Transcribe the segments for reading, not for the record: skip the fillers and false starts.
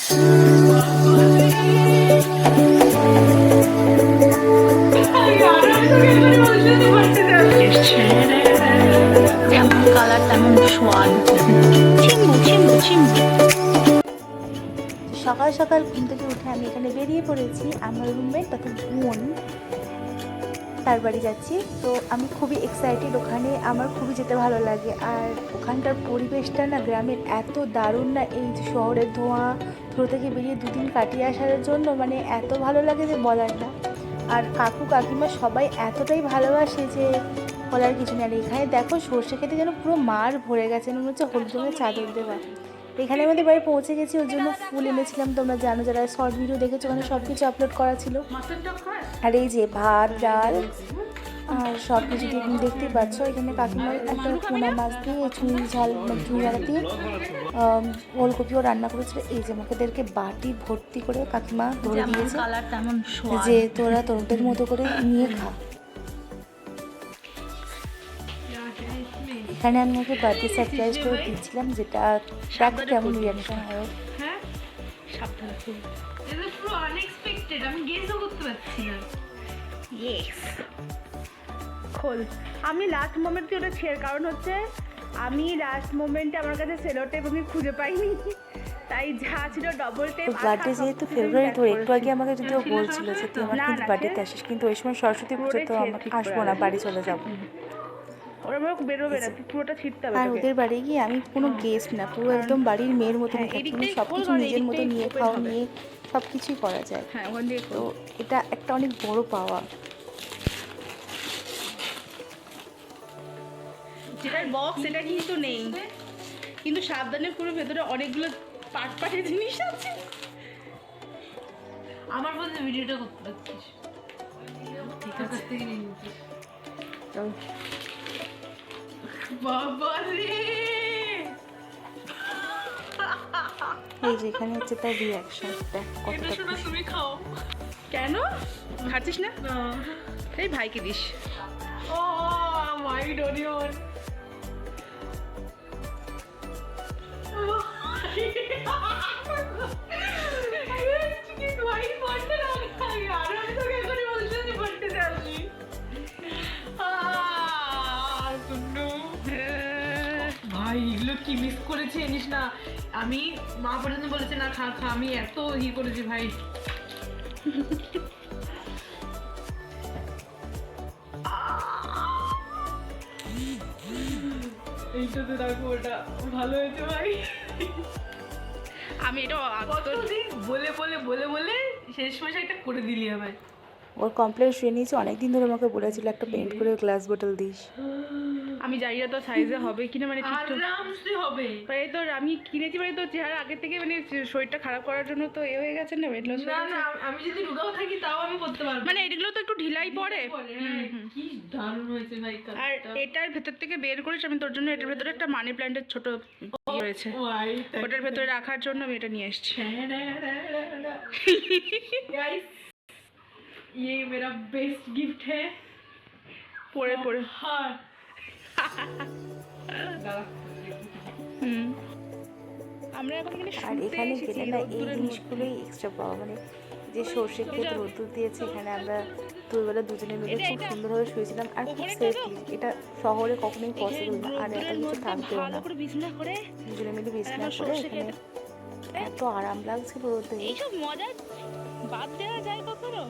যেমন কালার তেমন স্বাদ। চিম্বু চিম্বু চিম্বু। সকাল সকাল ঘুম থেকে উঠে আমি এখানে বেরিয়ে পড়েছি আমার রুমমেট তথা বোন তার বাড়ি যাচ্ছি। তো আমি খুবই এক্সাইটেড, ওখানে আমার খুবই যেতে ভালো লাগে। আর ওখানকার পরিবেশটা না গ্রামের এত দারুণ না, এই শহরের ধোঁয়া থেকে বেরিয়ে দুদিন কাটিয়ে আসার জন্য মানে এত ভালো লাগে যে বলার না। আর কাকু কাকিমা সবাই এতটাই ভালোবাসে যে বলার কিছু নেই। আর এখানে দেখো সর্ষে খেতে যেন পুরো মার ভরে গেছে, মনে হচ্ছে হলুদ রঙের চাদর দেওয়া। এখানে আমাদের বাড়ি পৌঁছে গেছি, ওর জন্য ফুল এনেছিলাম। তোমরা জানো যারা শর্ট ভিডিও দেখেছো, ওখানে সব কিছু আপলোড করা ছিল। আর এই যে ভাত ডাল আর সব কিছু দেখতেই পাচ্ছ। এখানে কাকিমার একটা পোনা মাছ দিয়ে চুই ঝাল চুই ঝাল দিয়ে ওলকপিও রান্না করেছিল। এই যে আমাদেরকে বাটি ভর্তি করে কাকিমা ধরে দিয়েছে যে তোরা তোদের মতো করে নিয়ে খা। এখানে আমি ওকে বার্থডে সারপ্রাইজ করে দিচ্ছিলাম, যেটা দেখ কেমন রিয়াকশন হয়। হ্যাঁ সাবধানে এটা পুরো আনএক্সপেক্টেড, আমি গেসও করতে পারছি না। ইয়েস খোল। আমি লাস্ট মোমেন্টে ওটা ছেড়ে, কারণ হচ্ছে আমি লাস্ট মোমেন্টে আমার কাছে সেলো টেপ আমি খুঁজে পাইনি, তাই যা ছিল ডবল টেপ। বার্থডে যেহেতু ফেব্রুয়ারি, তো একটু আগে আমাকে যদিও বলছিল যে তুই আমার কিন্তু বার্থডেতে আসিস, কিন্তু ওই সময় সরস্বতী পুজো, তো আমাকে আসবো না, বাড়ি চলে যাবো। ওরা বেরোবে না, পুরোটা ছিটতে হবে। আর ওদের বাড়ি গিয়ে আমি কোনো গেস্ট না, পুরো একদম বাড়ির মেয়ের মতো থাকি। তুমি সব কিছু নিজের মতো নিয়ে খাও, নিয়ে সব কিছুই করা যায়। হ্যাঁ ওখান দিয়ে তো এটা একটা অনেক বড় পাওয়া। যেটার বক্স এটা কিন্তু নেই, কিন্তু সাবধানে পুরো ভেতরে অনেকগুলো পাটের জিনিস আছে। আমার বলতে ভিডিওটা করতে পারছিস, ঠিক আছে থেকে নিয়ে নিচ্ছিস। বাবা রে, এই যে এখানে হচ্ছে তার রিয়াকশন, দেখ কতটা খুশি। তুমি খাও। কেন খাচ্ছিস না? এই ভাইকে দিস। ও মাই ডোরিয়ন, ভাই এগুলো কি মিস করেছি জানিস না। আমি মা পর্যন্ত বলেছে না খা খা, আমি এত করেছি ভাই। এইটাতে দেখো, ওটা ভালো হয়েছে ভাই। আমি এটা কতদিন বলে বলে বলে বলে শেষ মাসে একটা করে দিলি আমায়। ওর কমপ্লেন শুয়ে নিয়েছে, অনেকদিন ধরে আমাকে বলেছিল একটা পেন্ট করে গ্লাস বোতল দিস। আমি জানি না তো সাইজে হবে কিনা, মানে আরামসে হবে। এই তো আমি কিনেছি মানে তো চেহারা আগে থেকে মানে শরীরটা খারাপ করার জন্য তো হয়ে গেছে না, ওয়েট লস। না না আমি যদি রোগাও থাকি তাও আমি করতে পারবো, মানে এগুলো তো একটু ঢিলাই পড়ে। কি দারুণ হয়েছে ভাই। আর এটার ভেতর থেকে বের করিস, আমি তোর জন্য এটার ভেতরে একটা মানি প্ল্যান্টের ছোট রয়েছে, ওটার ভেতরে রাখার জন্য আমি এটা নিয়ে এসেছি। ये मेरा बेस्ट गिफ्ट है। পরে পরে আমরা এখন আর এখানে গেলে না এই জিনিসগুলোই এক্সট্রা পাওয়া, মানে যে সর্ষে ক্ষেত রোদ্দুর দিয়েছে, এখানে আমরা দুবেলা দুজনে মিলে খুব সুন্দরভাবে শুয়েছিলাম আর খুব সেফলি। এটা শহরে কখনোই পসিবল না, আর এত কিছু থাকবেও না। দুজনে মিলে বিছানা করে এখানে এত আরাম লাগছিল রোদে। এইসব মজা বাদ দেওয়া যায় কখনো?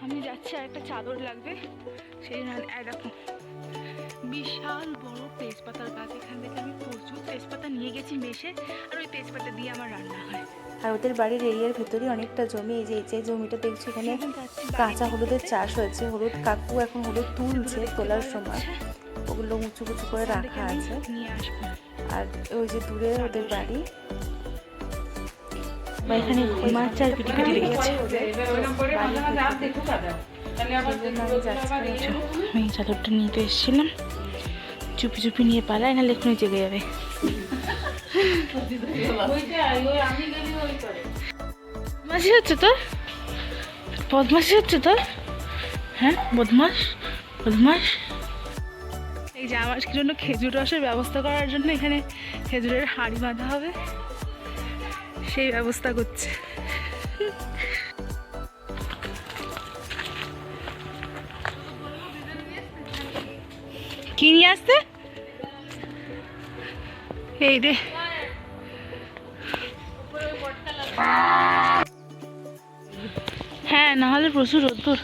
আমি যাচ্ছি, আর একটা চাদর লাগবে, সেই দেখো বিশাল বড় তেজপাতার গাছ। এখান থেকে আমি প্রচুর তেজপাতা নিয়ে গেছি মেশে, আর ওই তেজপাতা দিয়ে আমার রান্না হয়। আর ওদের বাড়ির এরিয়ার ভেতরে অনেকটা জমি, এই যে জমিটা দেখছি এখানে কাঁচা হলুদের চাষ হয়েছে। হলুদ কাকু এখন হলুদ তুলছে, তোলার সময় ওগুলো উঁচু উঁচু করে রাখা আছে। আর ওই যে দূরে ওদের বাড়ি, এখানে মাছ আর পিটি পিটি লেগেছে। আমি চাদরটা নিতে এসেছিলাম, চুপি চুপি নিয়ে পালাই, নাহলে এক্ষুনি জেগে যাবে। বদমাশি হচ্ছে তোর, বদমাশি হচ্ছে তোর, হ্যাঁ বদমাস বদমাস। এই যে আমার জন্য খেজুর রসের ব্যবস্থা করার জন্য এখানে খেজুরের হাঁড়ি বাঁধা হবে, সেই ব্যবস্থা করছে। কি নিয়ে আসতে? এই রে, হ্যাঁ না হলে প্রচুর রোদ্দুর।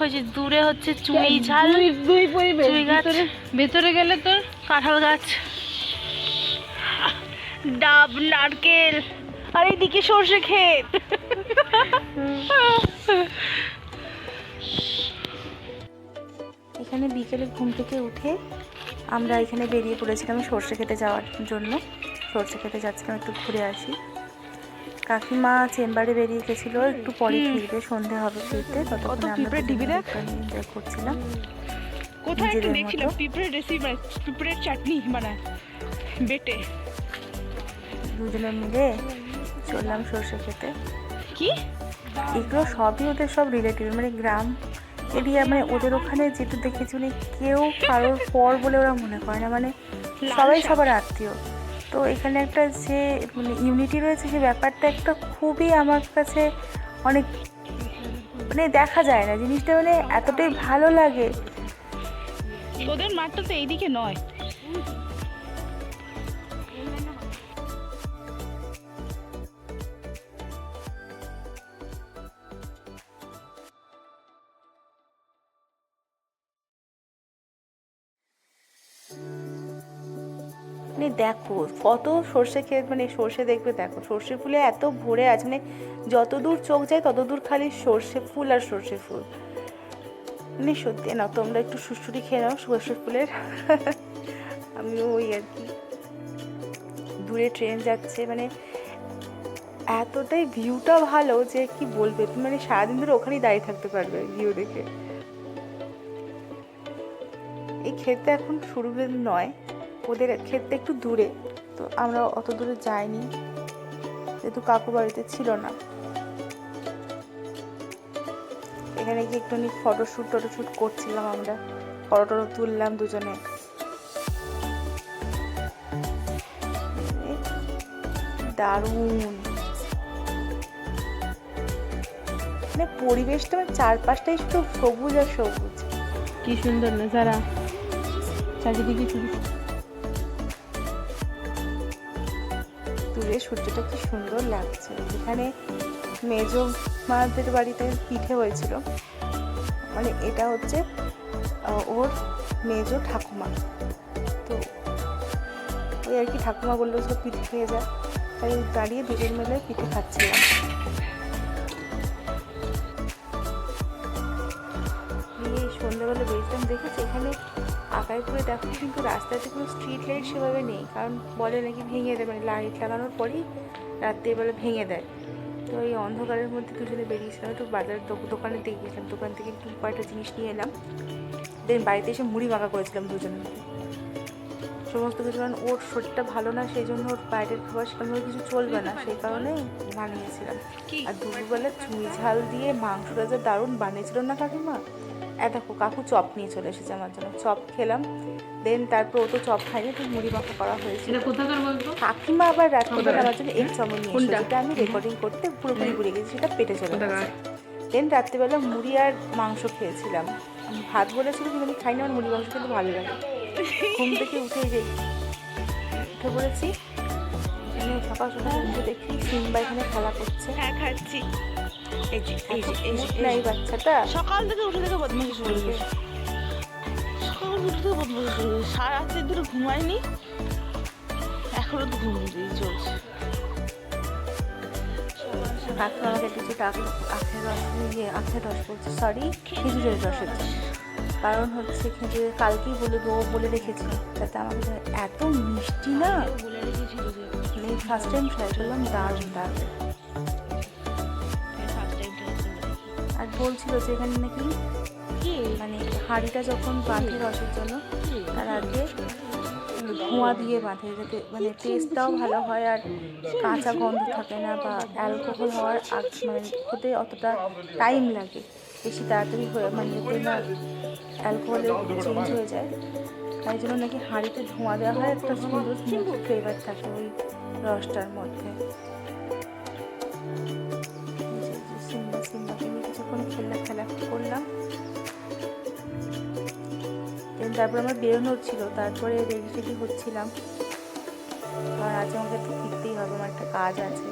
ওই যে দূরে হচ্ছে চুই ঝাল, চুই গাছ, ভেতরে গেলে তোর কাঁঠাল গাছ, ডাব, নারকেল, আর এইদিকে সর্ষে ক্ষেত। এখানে বিকেলে ঘুম থেকে উঠে আমরা এখানে বেরিয়ে পড়েছিলাম সর্ষে খেতে যাওয়ার জন্য। সর্ষে খেতে যাচ্ছিলাম, একটু ঘুরে আসি। কাকিমা চেম্বারে বেরিয়ে গেছিলো, একটু পরে ফিরবে, সন্ধে হবে ফিরতে, ততক্ষণে আমরা এনজয় করছিলাম। কোথায় একটা দেখছিলাম পিঁপড়ের রেসিপি, পিঁপড়ের চাটনি বানায় বেটে। দুজনে মিলে চললাম সর্ষে খেতে। কি এগুলো সবই ওদের সব রিলেটিভ, মানে গ্রাম এরিয়া, মানে ওদের ওখানে যেটা দেখেছি মানে কেউ কারোর পর বলে ওরা মনে করে না, মানে সবাই সবার আত্মীয়। তো এখানে একটা যে মানে ইউনিটি রয়েছে, যে ব্যাপারটা একটা খুবই আমার কাছে অনেক মানে দেখা যায় না জিনিসটা, মানে এতটাই ভালো লাগে। তোদের মাঠটা তো এইদিকে নয়। মানে দেখো কত সর্ষে ক্ষেত, মানে সর্ষে দেখবে, দেখো সর্ষে ফুলে এত ভরে আছে, মানে যত দূর চোখ যায় তত দূর খালি সর্ষে ফুল আর সর্ষে ফুল। মানে সত্যি না, তোমরা একটু সুড়সুড়ি খেয়ে নাও সর্ষে ফুলের। আমিও ওই আর কি, দূরে ট্রেন যাচ্ছে, মানে এতটাই ভিউটা ভালো যে কি বলবে তুমি, মানে সারাদিন ধরে ওখানেই দাঁড়িয়ে থাকতে পারবে ভিউ দেখে। এই ক্ষেতটা এখন সুরুবের নয়, ওদের ক্ষেতটা একটু দূরে, তো আমরা অত দূরে যাইনি যেহেতু কাকু বাড়িতে ছিল না। এখানে গিয়ে একটুখানি ফটোশ্যুট করছিলাম, আমরা ফটো তুললাম দুজনে। দারুণ মানে পরিবেশটা, মানে চারপাশটাই শুধু সবুজ আর সবুজ, কি সুন্দর নজারা, চারিদিকে শুধু দূরে সূর্যটা কি সুন্দর লাগছে। এখানে মেজো মাদের বাড়িতে পিঠে হয়েছিল, মানে এটা হচ্ছে ওর মেজো ঠাকুমা, তো ওই আর কি ঠাকুমা বললো সব পিঠে খেয়ে যায়, তাই দাঁড়িয়ে দুজন মিলে পিঠে খাচ্ছিলাম। দিয়ে সন্ধ্যাবেলা বেরিয়েছিলাম, দেখেছি এখানে আকাইপুরে দেখো কিন্তু রাস্তাতে কোনো স্ট্রিট লাইট সেভাবে নেই, কারণ বলে নাকি ভেঙে দেয়, মানে লাইট লাগানোর পরেই রাত্রিবেলা ভেঙে দেয়। তো এই অন্ধকারের মধ্যে দুজনে বেরিয়েছিলাম, একটু বাজার দোকানে দিয়ে গেছিলাম, দোকান থেকে একটু কয়েকটা জিনিস নিয়ে এলাম, দেন বাড়িতে এসে মুড়ি মাখা করেছিলাম দুজনে মিলে সমস্ত কিছু। কারণ ওর শরীরটা ভালো না, সেই জন্য ওর বাইরের খাবার সেরকমভাবে কিছু চলবে না, সেই কারণে বানিয়েছিলাম। আর দুপুরবেলা চুই ঝাল দিয়ে মাংসটা যে দারুণ বানিয়েছিল না কাকিমা। দেখো কাকু চপ নিয়ে চলে এসেছে আমার জন্য, চপ খেলাম, দেন তারপর ও তো চপ খাইনি, তো মুড়ি মাখা করা হয়েছিল। কাকিমা আবার রাত্রিবেলা আমার জন্য এক চামচ নিয়ে এসেছে, যেটা আমি রেকর্ডিং করতে পুরোপুরি ভুলে গেছি, সেটা পেটে চলে গেছে। দেন রাত্রিবেলা মুড়ি আর মাংস খেয়েছিলাম। ভাত বলেছিল কিন্তু আমি খাই না, আমার মুড়ি মাংস কিন্তু ভালো লাগে। ঘুম থেকে উঠে পড়েছি, এখানে সকাল সকাল উঠে দেখি সিম্বা এখানে খেলা করছে। হ্যাঁ খাচ্ছি। এই বাচ্চাটা সকাল থেকে উঠে থেকে বদমাশি শুরু হয়ে গেছে, সকাল উঠে থেকে বদমাশি শুরু হয়ে গেছে, সারা রাত্রি ধরে ঘুমায়নি, এখনো তো ঘুম দিয়ে চলছে। কাকিমা আমাকে কিছু আখের রস বলছে, সরি খেজুরের রসের জন্য, কারণ হচ্ছে খেজুরের কালকেই বলে রেখেছিল, যাতে আমাকে এত মিষ্টি না, বলে রেখেছিল যে মানে ফার্স্ট টাইম ট্রাই করলাম, দারুণ দারুণ। আর বলছিল যে এখানে নাকি মানে হাঁড়িটা যখন বাঁধে রসের জন্য, তার আগে ধোঁয়া দিয়ে বাঁধে, যাতে মানে টেস্টটাও ভালো হয় আর কাঁচা গন্ধ থাকে না, বা অ্যালকোহল হওয়ার মানে হতে অতটা টাইম লাগে, বেশি তাড়াতাড়ি হয়ে মানে এতে না অ্যালকোহলে চেঞ্জ হয়ে যায়, তাই জন্য নাকি হাঁড়িতে ধোঁয়া দেওয়া হয়, একটা সুন্দর স্মুথ ফ্লেভার থাকে ওই রসটার মধ্যে। সিম্বাকে নিয়ে কিছুক্ষণ খেলা করলাম, তারপর আমার বেরোনোর ছিল, তারপরে রেডি টেডি হচ্ছিলাম, কারণ আজ আমাকে একটু ফিরতেই হবে, আমার একটা কাজ আছে।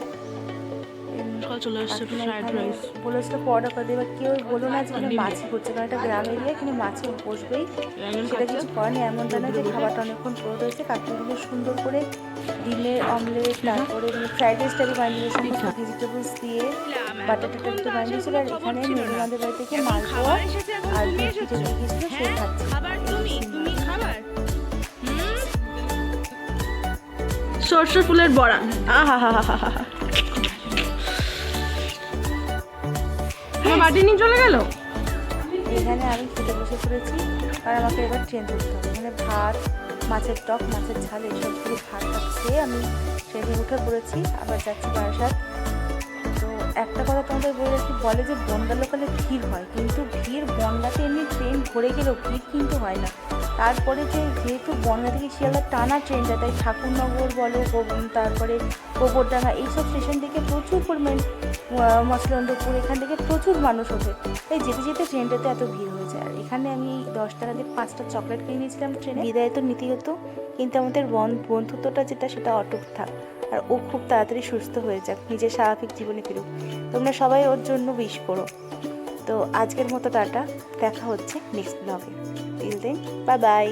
চলে আসছে ফ্রাইড রাইস বলেছিল অর্ডার করে দেবে, কেউ বলো না যে এখানে মাছি হচ্ছে, কারণ একটা গ্রাম এরিয়া, এখানে মাছি বসবেই, সেটা কিছু করেনি। এমনটা না যে খাবারটা অনেকক্ষণ পরে রয়েছে, কাকুগুলো সুন্দর করে ডিমের অমলেট, তারপরে ফ্রাইড রাইস টাইপের বানিয়ে সমস্ত ভেজিটেবলস দিয়ে বাটার টাটার দিয়ে বানিয়েছিল। আর এখানে মেঘনাদের বাড়ি থেকে মালপোয়া আর দুধ পিঠে দিয়ে গেছিলো, সে খাচ্ছে। সরষে ফুলের বড়া, আহা হা হা হা হা। বাটি নিয়ে চলে গেল। এখানে আমি খেতে বসে পড়েছি, আর আমাকে এবার ট্রেন ধরতে হবে। এখানে ভাত, মাছের টক, মাছের ঝাল, এইসব পুরো ভাত খেয়ে আমি ট্রেনে উঠে পড়েছি, আবার যাচ্ছি বারাসাত। তো একটা কথা তোমাদের বলে রাখি, বলে যে বনগা লোকালে ভিড় হয়, কিন্তু ভিড় বনগাতে এমনি ট্রেন ভরে গেলেও ভিড় কিন্তু হয় না। তারপরে যেহেতু বনগা থেকে শিয়ালদা টানা ট্রেনটা, তাই ঠাকুরনগর বলো, তারপরে গোবরডাঙ্গা, এইসব স্টেশন থেকে প্রচুর পরিমাণ, মসলন্দপুর, এখান থেকে প্রচুর মানুষ ওঠে, তাই যেতে যেতে ট্রেনটাতে এত ভিড় হয়েছে। আর এখানে আমি 10 টাকা দিয়ে 5টা চকলেট কিনে নিয়েছিলাম ট্রেনে, বিদায় তো নিতেই হতো, কিন্তু আমাদের বন্ধুত্বটা যেটা, সেটা অটুট থাক, আর ও খুব তাড়াতাড়ি সুস্থ হয়ে যাক, নিজের স্বাভাবিক জীবনে ফিরুক। তোমরা সবাই ওর জন্য উইশ করো। তো আজকের মতো টাটা, দেখা হচ্ছে নেক্সট ব্লগে। Till then, bye by.